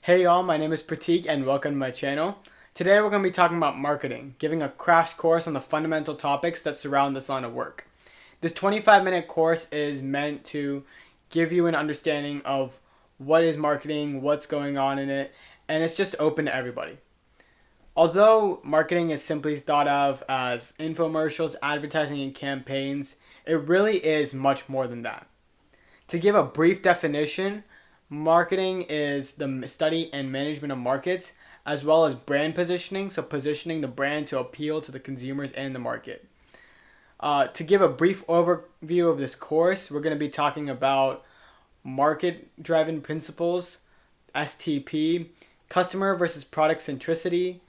Hey y'all, my name is Prateek and welcome to my channel. Today we're going to be talking about marketing, giving a crash course on the fundamental topics that surround this line of work. This 25-minute course is meant to give you an understanding of what is marketing, what's going on in it, and it's just open to everybody. Although marketing is simply thought of as infomercials, advertising, and campaigns, it really is much more than that. To give a brief definition, marketing is the study and management of markets, as well as brand positioning, so positioning the brand to appeal to the consumers and the market. To give a brief overview of this course, we're going to be talking about market-driven principles, STP, customer versus product centricity,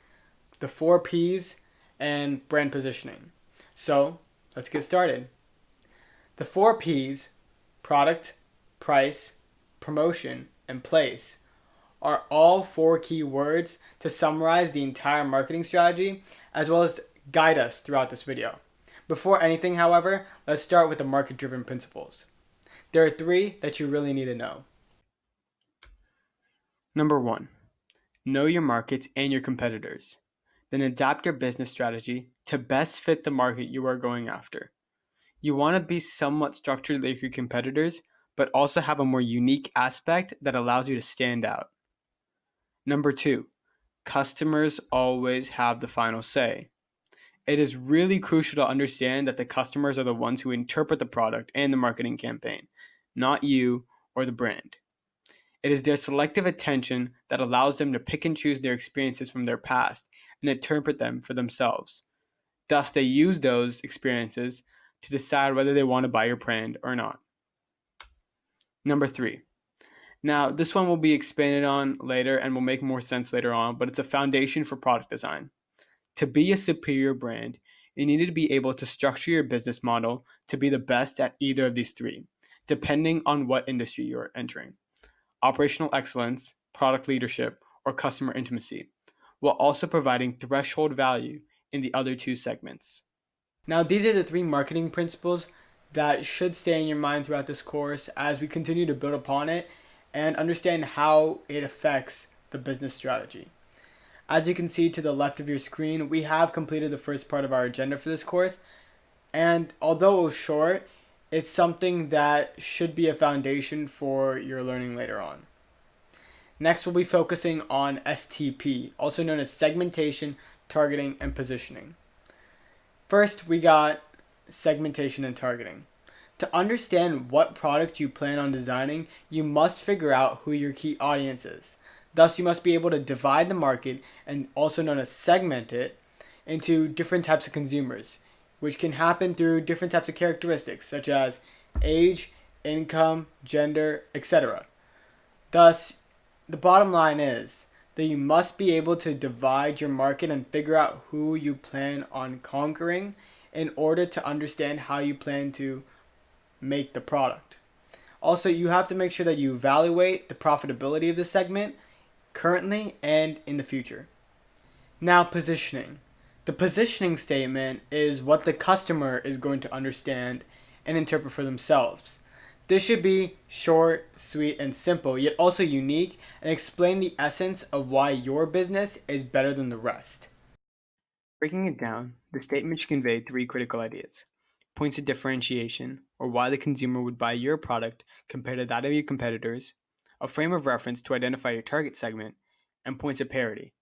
the 4Ps, and brand positioning. So let's get started. The 4Ps, product, price, promotion, and place, are all 4 key words to summarize the entire marketing strategy as well as guide us throughout this video. Before anything, however, let's start with the market-driven principles. There are 3 that you really need to know. Number 1, know your markets and your competitors. Then adapt your business strategy to best fit the market you are going after. You want to be somewhat structured like your competitors, but also have a more unique aspect that allows you to stand out. Number 2, customers always have the final say. It is really crucial to understand that the customers are the ones who interpret the product and the marketing campaign, not you or the brand. It is their selective attention that allows them to pick and choose their experiences from their past and interpret them for themselves. Thus, they use those experiences to decide whether they want to buy your brand or not. Number 3. Now, this one will be expanded on later and will make more sense later on, but it's a foundation for product design. To be a superior brand, you need to be able to structure your business model to be the best at either of these 3, depending on what industry you're entering. Operational excellence, product leadership, or customer intimacy, while also providing threshold value in the other 2 segments. Now, these are the 3 marketing principles that should stay in your mind throughout this course as we continue to build upon it and understand how it affects the business strategy. As you can see to the left of your screen, we have completed the first part of our agenda for this course, and although it was short, it's something that should be a foundation for your learning later on. Next, we'll be focusing on STP, also known as segmentation, targeting, and positioning. First, we got segmentation and targeting. To understand what product you plan on designing, you must figure out who your key audience is. Thus, you must be able to divide the market, and also known as segment it, into different types of consumers, which can happen through different types of characteristics such as age, income, gender, etc. Thus, the bottom line is that you must be able to divide your market and figure out who you plan on conquering in order to understand how you plan to make the product. Also, you have to make sure that you evaluate the profitability of the segment currently and in the future. Now, positioning. The positioning statement is what the customer is going to understand and interpret for themselves. This should be short, sweet, and simple, yet also unique, and explain the essence of why your business is better than the rest. Breaking it down, the statement should convey 3 critical ideas: points of differentiation, or why the consumer would buy your product compared to that of your competitors, a frame of reference to identify your target segment, and points of parity.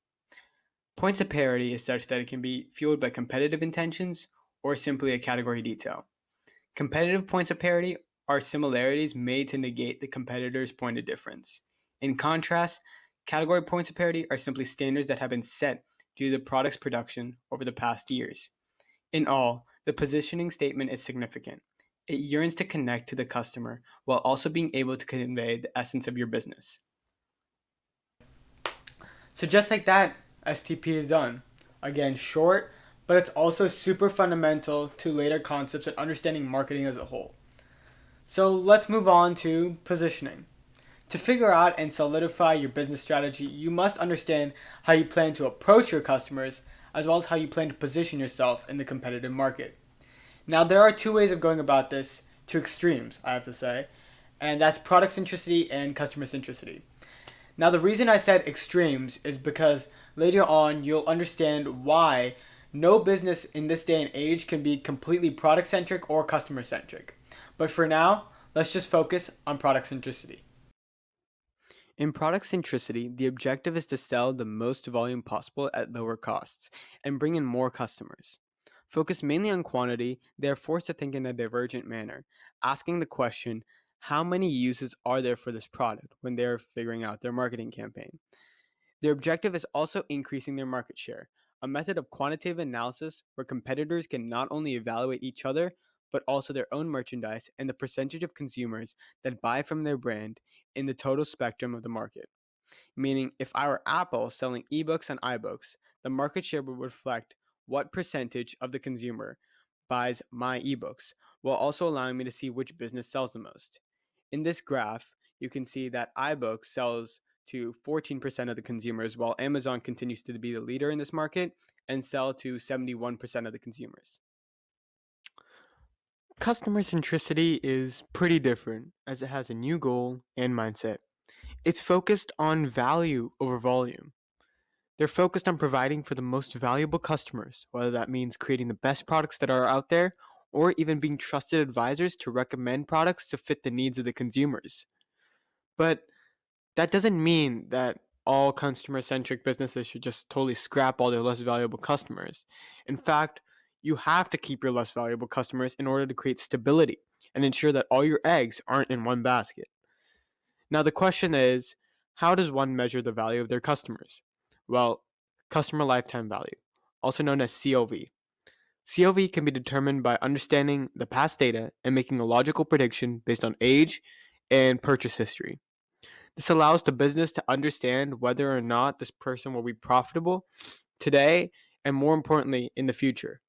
Points of parity is such that it can be fueled by competitive intentions or simply a category detail. Competitive points of parity are similarities made to negate the competitor's point of difference. In contrast, category points of parity are simply standards that have been set due to the product's production over the past years. In all, the positioning statement is significant. It yearns to connect to the customer while also being able to convey the essence of your business. So just like that, STP is done. Again, short, but it's also super fundamental to later concepts and understanding marketing as a whole. So let's move on to positioning. To figure out and solidify your business strategy, you must understand how you plan to approach your customers, as well as how you plan to position yourself in the competitive market. Now, there are 2 ways of going about this, 2 extremes, I have to say, and that's product centricity and customer centricity. Now, the reason I said extremes is because later on you'll understand why no business in this day and age can be completely product centric or customer centric. But for now, let's just focus on product centricity. In product centricity, the objective is to sell the most volume possible at lower costs and bring in more customers. Focused mainly on quantity, they are forced to think in a divergent manner, asking the question, how many uses are there for this product when they are figuring out their marketing campaign? Their objective is also increasing their market share, a method of quantitative analysis where competitors can not only evaluate each other, but also their own merchandise and the percentage of consumers that buy from their brand in the total spectrum of the market. Meaning, if I were Apple selling ebooks and iBooks, the market share would reflect what percentage of the consumer buys my ebooks, while also allowing me to see which business sells the most. In this graph, you can see that iBooks sells to 14% of the consumers, while Amazon continues to be the leader in this market and sell to 71% of the consumers. Customer centricity is pretty different as it has a new goal and mindset. It's focused on value over volume. They're focused on providing for the most valuable customers, whether that means creating the best products that are out there or even being trusted advisors to recommend products to fit the needs of the consumers. But that doesn't mean that all customer centric businesses should just totally scrap all their less valuable customers. In fact, you have to keep your less valuable customers in order to create stability and ensure that all your eggs aren't in one basket. Now, the question is, how does one measure the value of their customers? Well, customer lifetime value, also known as CLV. CLV can be determined by understanding the past data and making a logical prediction based on age and purchase history. This allows the business to understand whether or not this person will be profitable today and, more importantly, in the future.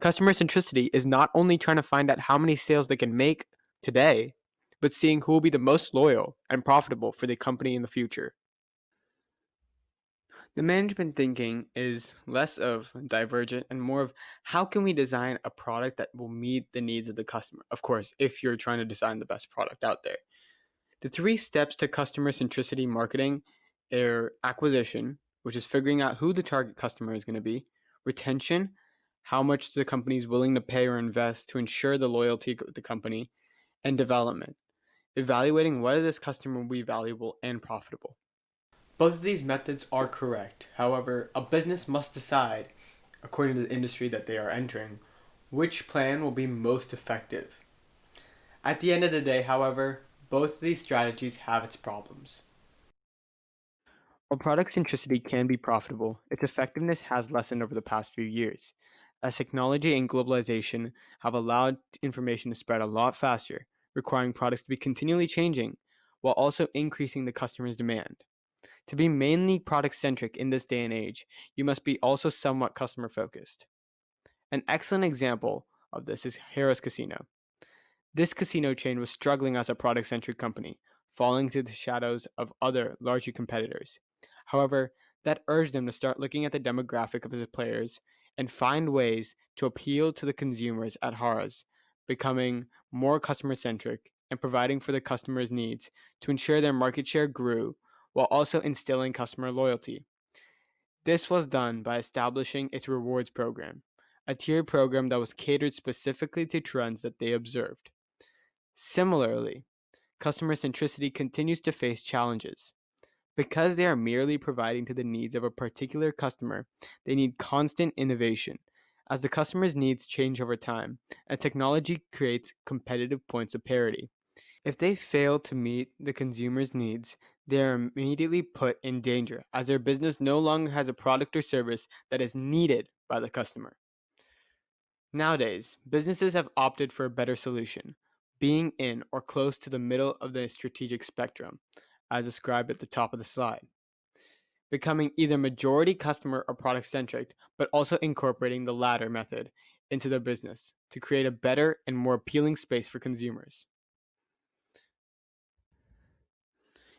Customer centricity is not only trying to find out how many sales they can make today, but seeing who will be the most loyal and profitable for the company in the future. The management thinking is less of divergent and more of how can we design a product that will meet the needs of the customer. Of course, if you're trying to design the best product out there. The three steps to customer centricity marketing are acquisition, which is figuring out who the target customer is going to be, retention, how much the company is willing to pay or invest to ensure the loyalty of the company, and development, evaluating whether this customer will be valuable and profitable. Both of these methods are correct. However, a business must decide, according to the industry that they are entering, which plan will be most effective. At the end of the day, however, both of these strategies have its problems. While product centricity can be profitable, its effectiveness has lessened over the past few years, as technology and globalization have allowed information to spread a lot faster, requiring products to be continually changing, while also increasing the customer's demand. To be mainly product centric in this day and age, you must be also somewhat customer focused. An excellent example of this is Harrah's Casino. This casino chain was struggling as a product centric company, falling to the shadows of other larger competitors. However, that urged them to start looking at the demographic of its players and find ways to appeal to the consumers at Harrah's, becoming more customer centric and providing for the customers' needs to ensure their market share grew while also instilling customer loyalty. This was done by establishing its rewards program, a tiered program that was catered specifically to trends that they observed. Similarly, customer centricity continues to face challenges. Because they are merely providing to the needs of a particular customer, they need constant innovation, as the customer's needs change over time, and technology creates competitive points of parity. If they fail to meet the consumer's needs, they are immediately put in danger, as their business no longer has a product or service that is needed by the customer. Nowadays, businesses have opted for a better solution, being in or close to the middle of the strategic spectrum, as described at the top of the slide, becoming either majority customer or product centric, but also incorporating the latter method into their business to create a better and more appealing space for consumers.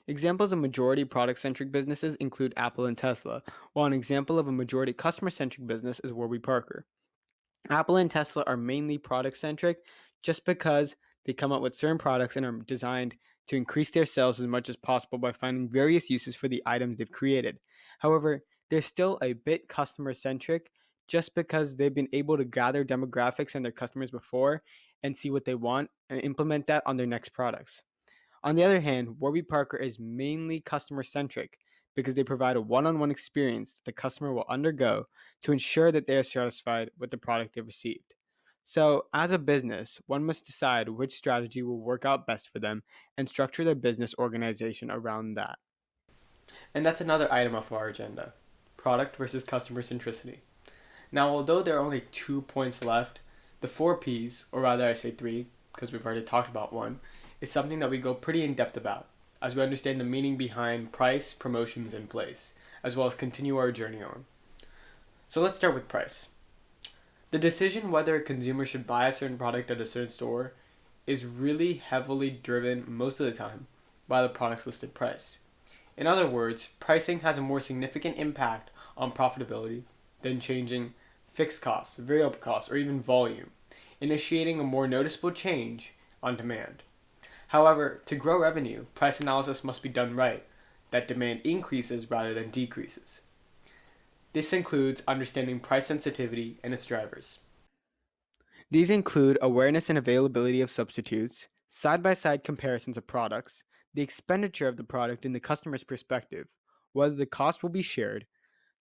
Examples of majority product centric businesses include Apple and Tesla, while an example of a majority customer centric business is Warby Parker. Apple and Tesla are mainly product centric just because they come up with certain products and are designed to increase their sales as much as possible by finding various uses for the items they've created. However, they're still a bit customer centric just because they've been able to gather demographics and their customers before and see what they want and implement that on their next products. On the other hand, Warby Parker is mainly customer centric because they provide a one on one experience that the customer will undergo to ensure that they are satisfied with the product they've received. So, as a business, one must decide which strategy will work out best for them and structure their business organization around that. And that's another item off our agenda: product versus customer centricity. Now, although there are only 2 points left, the 4 P's, or rather I say 3, because we've already talked about one, is something that we go pretty in depth about, as we understand the meaning behind price, promotions, and place, as well as continue our journey on. So let's start with price. The decision whether a consumer should buy a certain product at a certain store is really heavily driven most of the time by the product's listed price. In other words, pricing has a more significant impact on profitability than changing fixed costs, variable costs, or even volume, initiating a more noticeable change on demand. However, to grow revenue, price analysis must be done right, that demand increases rather than decreases. This includes understanding price sensitivity and its drivers. These include awareness and availability of substitutes, side by side comparisons of products, the expenditure of the product in the customer's perspective, whether the cost will be shared,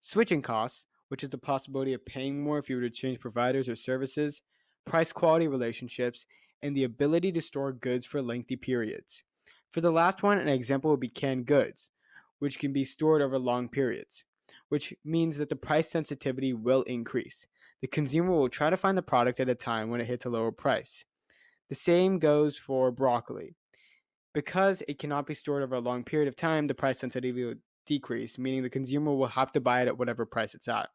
switching costs, which is the possibility of paying more if you were to change providers or services, price quality relationships, and the ability to store goods for lengthy periods. For the last one, an example would be canned goods, which can be stored over long periods, which means that the price sensitivity will increase. The consumer will try to find the product at a time when it hits a lower price. The same goes for broccoli. Because it cannot be stored over a long period of time, the price sensitivity will decrease, meaning the consumer will have to buy it at whatever price it's at.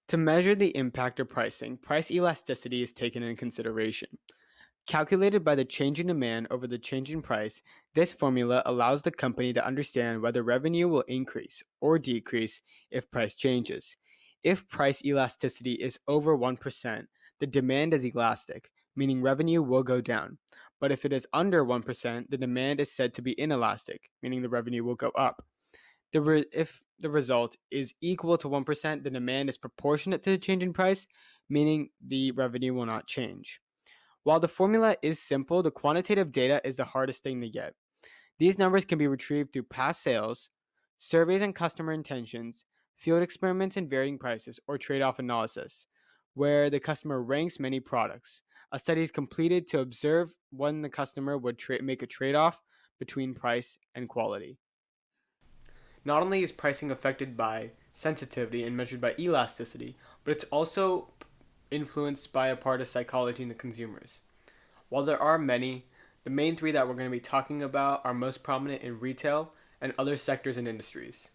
To measure the impact of pricing, price elasticity is taken into consideration. Calculated by the change in demand over the change in price, this formula allows the company to understand whether revenue will increase or decrease if price changes. If price elasticity is over 1%, the demand is elastic, meaning revenue will go down. But if it is under 1%, the demand is said to be inelastic, meaning the revenue will go up. If the result is equal to 1%, the demand is proportionate to the change in price, meaning the revenue will not change. While the formula is simple, the quantitative data is the hardest thing to get. These numbers can be retrieved through past sales, surveys and customer intentions, field experiments and varying prices, or trade-off analysis, where the customer ranks many products. A study is completed to observe when the customer would make a trade-off between price and quality. Not only is pricing affected by sensitivity and measured by elasticity, but it's also influenced by a part of psychology in the consumers. While there are many, the main three that we're going to be talking about are most prominent in retail and other sectors and industries.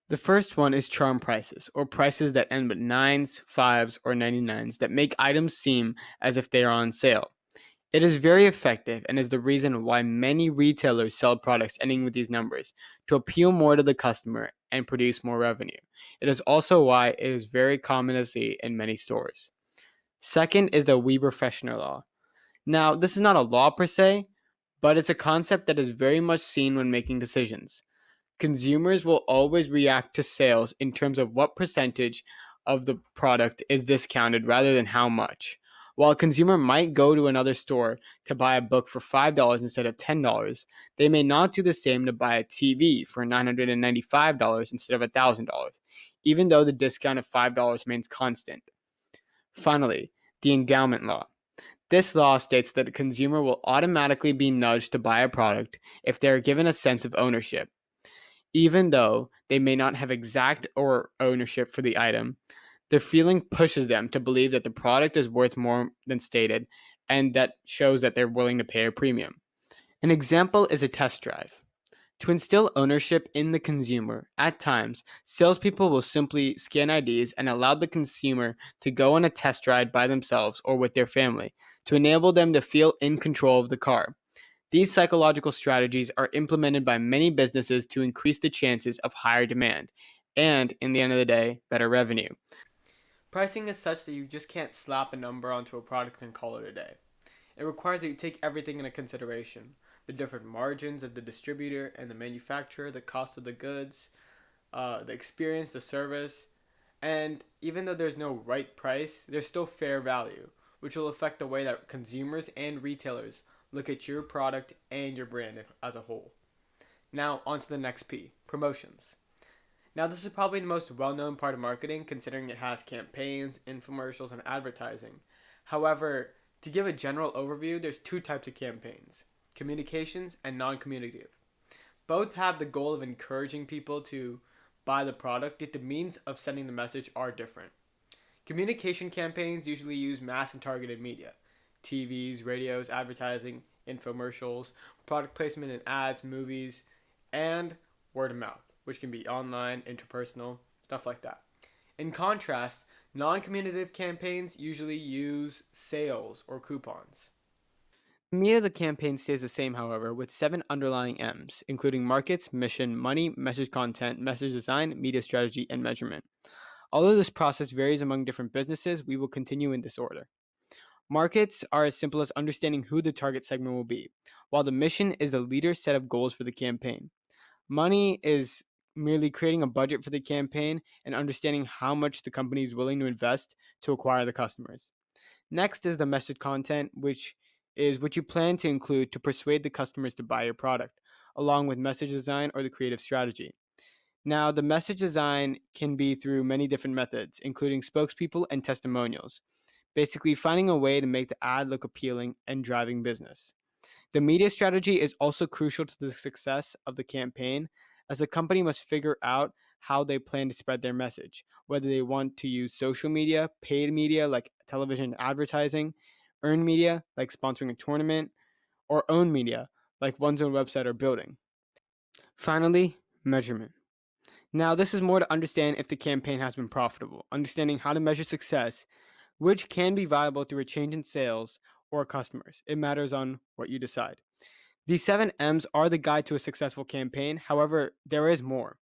The first one is charm prices, or prices that end with nines, fives, or 99s that make items seem as if they are on sale. It is very effective and is the reason why many retailers sell products ending with these numbers to appeal more to the customer and produce more revenue. It is also why it is very common to see in many stores. Second is the Weber Fechner law. Now, this is not a law per se, but it's a concept that is very much seen when making decisions. Consumers will always react to sales in terms of what percentage of the product is discounted rather than how much. While a consumer might go to another store to buy a book for $5 instead of $10, they may not do the same to buy a TV for $995 instead of $1,000, even though the discount of $5 remains constant. Finally, the endowment law. This law states that a consumer will automatically be nudged to buy a product if they are given a sense of ownership. Even though they may not have exact or ownership for the item, their feeling pushes them to believe that the product is worth more than stated, and that shows that they're willing to pay a premium. An example is a test drive. To instill ownership in the consumer, at times, salespeople will simply scan IDs and allow the consumer to go on a test ride by themselves or with their family to enable them to feel in control of the car. These psychological strategies are implemented by many businesses to increase the chances of higher demand and, in the end of the day, better revenue. Pricing is such that you just can't slap a number onto a product and call it a day. It requires that you take everything into consideration: the different margins of the distributor and the manufacturer, the cost of the goods, the experience, the service, and even though there's no right price, there's still fair value, which will affect the way that consumers and retailers look at your product and your brand as a whole. Now, on to the next P, promotions. Now, this is probably the most well known part of marketing considering it has campaigns, infomercials, and advertising. However, to give a general overview, there's two types of campaigns: communications and non communicative. Both have the goal of encouraging people to buy the product, yet the means of sending the message are different. Communication campaigns usually use mass and targeted media: TVs, radios, advertising, infomercials, product placement in ads, movies, and word of mouth, which can be online, interpersonal, stuff like that. In contrast, non communicative campaigns usually use sales or coupons. The meat of the campaign stays the same, however, with seven underlying M's, including markets, mission, money, message content, message design, media strategy, and measurement. Although this process varies among different businesses, we will continue in this order. Markets are as simple as understanding who the target segment will be, while the mission is the leader's set of goals for the campaign. Money is merely creating a budget for the campaign and understanding how much the company is willing to invest to acquire the customers. Next is the message content, which is what you plan to include to persuade the customers to buy your product, along with message design or the creative strategy. Now, the message design can be through many different methods, including spokespeople and testimonials, basically finding a way to make the ad look appealing and driving business. The media strategy is also crucial to the success of the campaign, as the company must figure out how they plan to spread their message, whether they want to use social media, paid media like television advertising, earned media like sponsoring a tournament, or owned media like one's own website or building. Finally, measurement. Now, this is more to understand if the campaign has been profitable, understanding how to measure success, which can be viable through a change in sales or customers. It matters on what you decide. These seven M's are the guide to a successful campaign. However, there is more.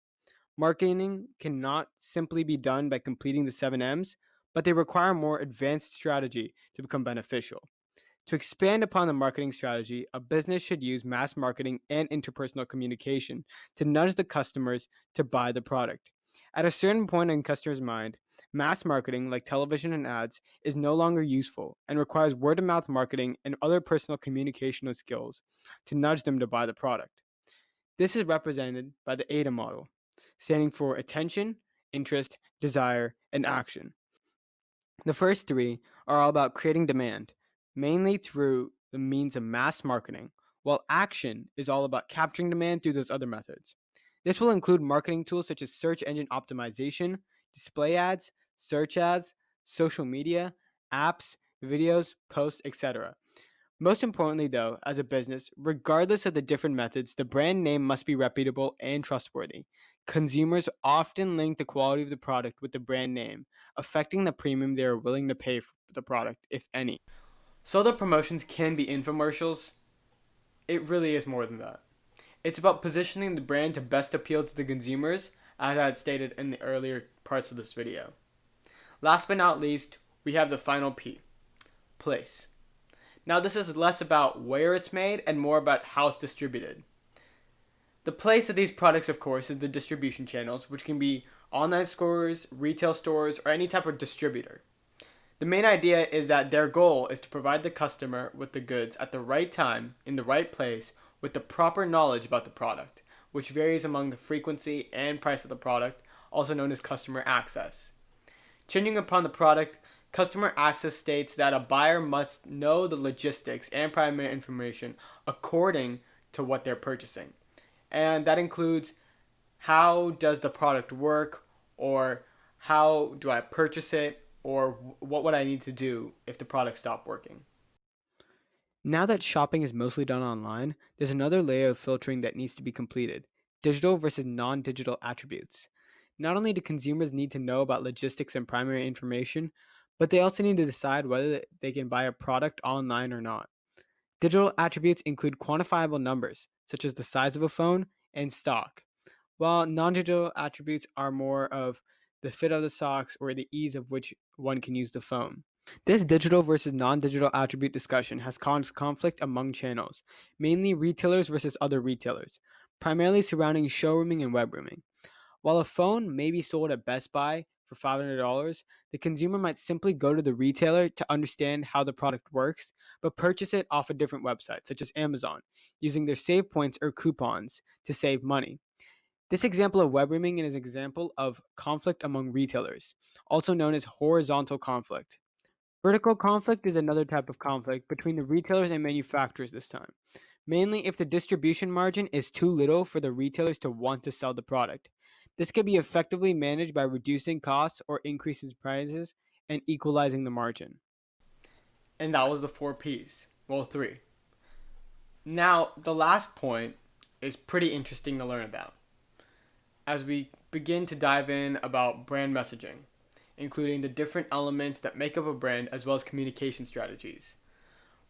Marketing cannot simply be done by completing the seven M's, but they require more advanced strategy to become beneficial. To expand upon the marketing strategy, a business should use mass marketing and interpersonal communication to nudge the customers to buy the product. At a certain point in customers' mind, mass marketing, like television and ads, is no longer useful and requires word of mouth marketing and other personal communicational skills to nudge them to buy the product. This is represented by the AIDA model, standing for attention, interest, desire, and action. The first three are all about creating demand, mainly through the means of mass marketing, while action is all about capturing demand through those other methods. This will include marketing tools such as search engine optimization, display ads, search ads, social media, apps, videos, posts, etc. Most importantly, though, as a business, regardless of the different methods, the brand name must be reputable and trustworthy. Consumers often link the quality of the product with the brand name, affecting the premium they are willing to pay for the product, if any. So the promotions can be infomercials. It really is more than that. It's about positioning the brand to best appeal to the consumers, as I had stated in the earlier parts of this video. Last but not least, we have the final P, place. Now, this is less about where it's made and more about how it's distributed. The place of these products, of course, is the distribution channels, which can be online stores, retail stores, or any type of distributor. The main idea is that their goal is to provide the customer with the goods at the right time, in the right place, with the proper knowledge about the product, which varies among the frequency and price of the product, also known as customer access. Changing upon the product, customer access states that a buyer must know the logistics and primary information according to what they're purchasing. And that includes how does the product work, or how do I purchase it, or what would I need to do if the product stopped working. Now that shopping is mostly done online, there's another layer of filtering that needs to be completed: digital versus non digital attributes. Not only do consumers need to know about logistics and primary information, but they also need to decide whether they can buy a product online or not. Digital attributes include quantifiable numbers, such as the size of a phone and stock, while non digital attributes are more of the fit of the socks or the ease of which one can use the phone. This digital versus non-digital attribute discussion has caused conflict among channels, mainly retailers versus other retailers, primarily surrounding showrooming and webrooming. While a phone may be sold at Best Buy for $500, the consumer might simply go to the retailer to understand how the product works, but purchase it off a different website, such as Amazon, using their save points or coupons to save money. This example of web rooming is an example of conflict among retailers, also known as horizontal conflict. Vertical conflict is another type of conflict between the retailers and manufacturers this time, mainly if the distribution margin is too little for the retailers to want to sell the product. This can be effectively managed by reducing costs or increasing prices and equalizing the margin. And that was the 4 P's. Well, three. Now, the last point is pretty interesting to learn about as we begin to dive in about brand messaging, including the different elements that make up a brand as well as communication strategies.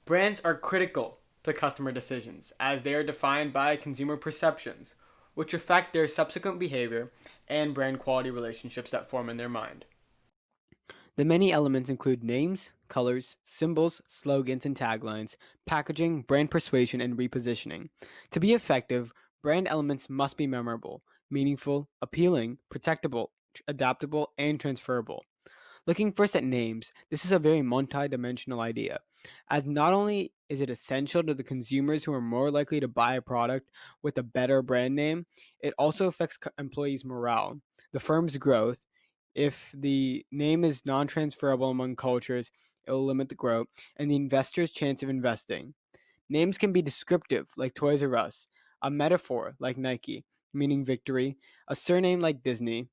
Brands are critical to customer decisions as they are defined by consumer perceptions, which affect their subsequent behavior and brand quality relationships that form in their mind. The many elements include names, colors, symbols, slogans, and taglines, packaging, brand persuasion, and repositioning. To be effective, brand elements must be memorable, meaningful, appealing, protectable, adaptable, and transferable. Looking first at names, this is a very multi-dimensional idea, as not only is it essential to the consumers who are more likely to buy a product with a better brand name, it also affects employees' morale, the firm's growth. If the name is non-transferable among cultures, it will limit the growth and the investor's chance of investing. Names can be descriptive, like Toys R Us, a metaphor, like Nike, meaning victory, a surname like Disney,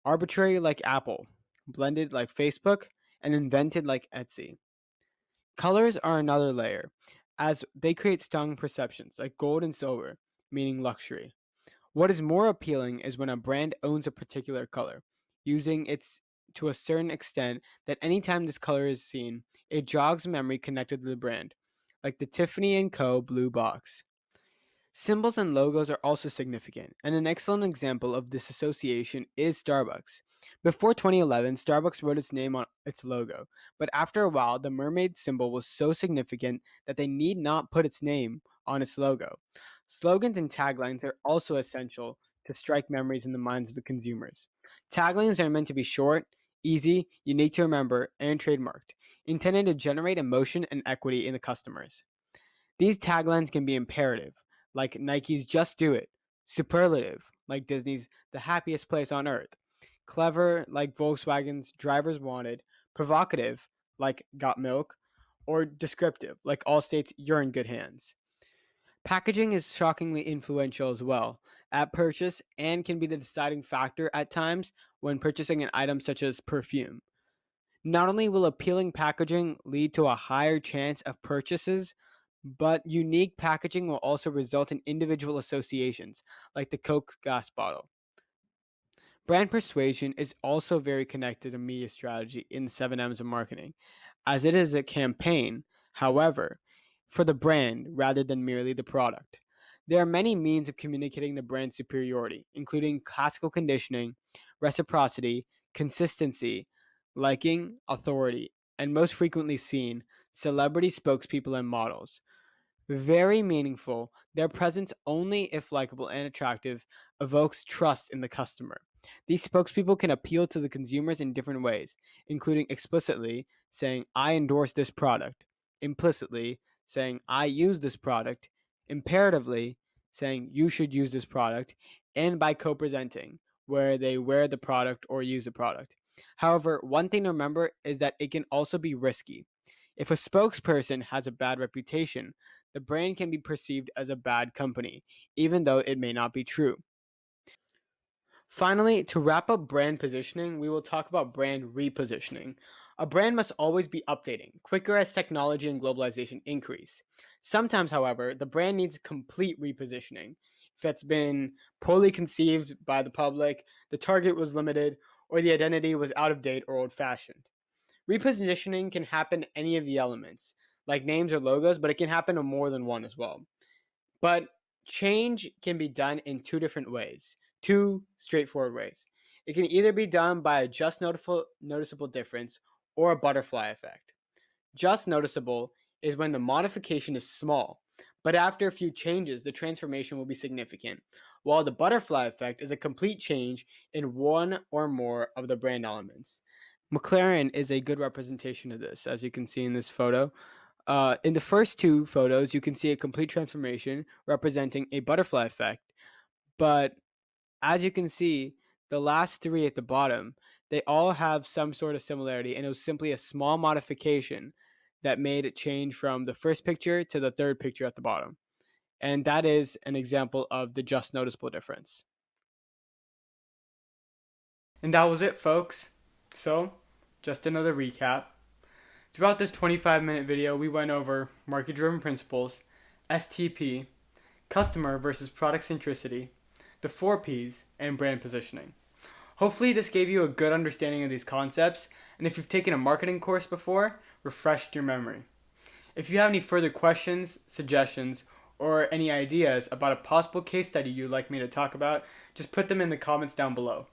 arbitrary like Apple, blended like Facebook, and invented like Etsy. Colors are another layer, as they create strong perceptions like gold and silver, meaning luxury. What is more appealing is when a brand owns a particular color, using it to a certain extent that anytime this color is seen, it jogs memory connected to the brand, like the Tiffany & Co. blue box. Symbols and logos are also significant, and an excellent example of this association is Starbucks. Before 2011, Starbucks wrote its name on its logo, but after a while, the mermaid symbol was so significant that they need not put its name on its logo. Slogans and taglines are also essential to strike memories in the minds of the consumers. Taglines are meant to be short, easy, unique to remember, and trademarked, intended to generate emotion and equity in the customers. These taglines can be imperative, like Nike's Just Do It, superlative, like Disney's The Happiest Place on Earth, clever, like Volkswagen's Drivers Wanted, provocative, like Got Milk, or descriptive, like Allstate's You're in Good Hands. Packaging is shockingly influential as well at purchase and can be the deciding factor at times when purchasing an item such as perfume. Not only will appealing packaging lead to a higher chance of purchases, but unique packaging will also result in individual associations, like the Coke glass bottle. Brand persuasion is also very connected to media strategy in the 7M's of marketing, as it is a campaign, however, for the brand rather than merely the product. There are many means of communicating the brand superiority, including classical conditioning, reciprocity, consistency, liking, authority, and most frequently seen, celebrity spokespeople and models. Very meaningful, their presence, only if likable and attractive, evokes trust in the customer. These spokespeople can appeal to the consumers in different ways, including explicitly saying, I endorse this product, implicitly saying, I use this product, imperatively saying, you should use this product, and by co presenting, where they wear the product or use the product. However, one thing to remember is that it can also be risky. If a spokesperson has a bad reputation, the brand can be perceived as a bad company, even though it may not be true. Finally, to wrap up brand positioning, we will talk about brand repositioning. A brand must always be updating, quicker as technology and globalization increase. Sometimes, however, the brand needs complete repositioning. If it's been poorly conceived by the public, the target was limited, or the identity was out of date or old fashioned. Repositioning can happen in any of the elements, like names or logos, but it can happen in more than one as well. But change can be done in two different ways, two straightforward ways. It can either be done by a just noticeable difference or a butterfly effect. Just noticeable is when the modification is small, but after a few changes, the transformation will be significant, while the butterfly effect is a complete change in one or more of the brand elements. McLaren is a good representation of this, as you can see in this photo. In the first two photos, you can see a complete transformation representing a butterfly effect, but as you can see, the last three at the bottom, they all have some sort of similarity, and it was simply a small modification that made it change from the first picture to the third picture at the bottom. And that is an example of the just noticeable difference. And that was it, folks. So, just another recap. Throughout this 25-minute video, we went over market-driven principles, STP, customer versus product centricity, the 4Ps, and brand positioning. Hopefully this gave you a good understanding of these concepts, and if you've taken a marketing course before, refreshed your memory. If you have any further questions, suggestions, or any ideas about a possible case study you'd like me to talk about, just put them in the comments down below.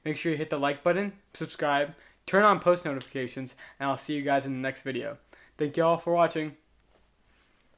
Make sure you hit the like button, subscribe, turn on post notifications, and I'll see you guys in the next video. Thank you all for watching.